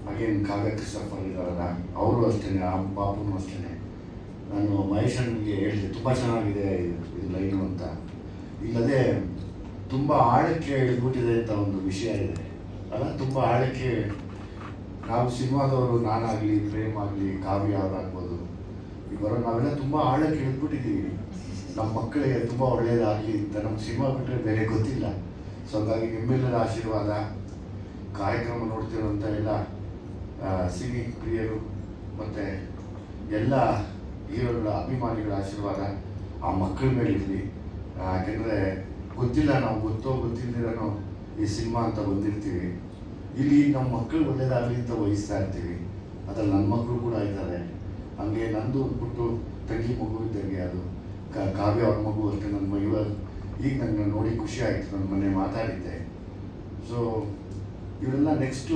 ಹಾಗೇನು ಕಾವ್ಯ ಕ್ರಿಸ್ಟಫರ್ ಇದ್ದಾರಲ್ಲ ಅವರು ಅಷ್ಟೇ, ಆ ಪಾಪುನು ಅಷ್ಟೇ. ನಾನು ಮಹೇಶ್ ಅಣ್ಣನಿಗೆ ಹೇಳಿದೆ ತುಂಬ ಚೆನ್ನಾಗಿದೆ ಇದು ಲೈನು ಅಂತ. ಇಲ್ಲದೆ ತುಂಬ ಆಳಕ್ಕೆ ಇಳಿದ್ಬಿಟ್ಟಿದೆ ಅಂತ ಒಂದು ವಿಷಯ ಇದೆ ಅಲ್ಲ, ತುಂಬ ಆಳಕ್ಕೆ. ನಾವು ಸಿನಿಮಾದವರು, ನಾನಾಗಲಿ, ಪ್ರೇಮ್ ಆಗಲಿ, ಕಾವ್ಯ ಅವರಾಗ್ಬೋದು, ಈಗ ನಾವೆಲ್ಲ ತುಂಬ ಆಳಕ್ಕೆ ಇಳಿದ್ಬಿಟ್ಟಿದ್ದೀವಿ. ನಮ್ಮ ಮಕ್ಕಳಿಗೆ ತುಂಬ ಒಳ್ಳೆಯದಾಗಲಿ ಅಂತ ನಮ್ಮ ಸಿನಿಮಾ ಬಿಟ್ಟರೆ ಬೇರೆ ಗೊತ್ತಿಲ್ಲ. ಸೊ ಹಾಗಾಗಿ ನಿಮ್ಮೆಲ್ಲರ ಆಶೀರ್ವಾದ, ಕಾರ್ಯಕ್ರಮ ನೋಡ್ತಿರೋಂಥ ಎಲ್ಲ ಸಿನಿ ಪ್ರಿಯರು ಮತ್ತು ಎಲ್ಲ ಹೀರೋಗಳ ಅಭಿಮಾನಿಗಳ ಆಶೀರ್ವಾದ ಆ ಮಕ್ಕಳ ಮೇಲೆ ಇರಲಿ. ಯಾಕೆಂದರೆ ಗೊತ್ತಿಲ್ಲ, ನಾವು ಗೊತ್ತೋ ಗೊತ್ತಿಲ್ಲದಿರೋ ಈ ಸಿನಿಮಾ ಅಂತ ಬಂದಿರ್ತೀವಿ. ಇಲ್ಲಿ ನಮ್ಮ ಮಕ್ಕಳು ಒಳ್ಳೇದಾಗಲಿ ಅಂತ ವಹಿಸ್ತಾ ಇರ್ತೀವಿ. ಅದ್ರಲ್ಲಿ ನನ್ನ ಮಕ್ಕಳು ಕೂಡ ಇದ್ದಾರೆ. ಹಂಗೆ ನಂದು ಬಿಟ್ಟು ತಂಗಿ ಮಗು ಇದ್ದಂಗೆ ಅದು ಕಾವ್ಯ ಅವ್ರ ಮಗು ಅಷ್ಟೇ. ನನ್ನ ಈಗ ನನಗೆ ನೋಡಿ ಖುಷಿ ಆಯಿತು, ನನ್ನ ಮೊನ್ನೆ ಮಾತಾಡಿದ್ದೆ. ಸೊ ಇವರೆಲ್ಲ ನೆಕ್ಸ್ಟು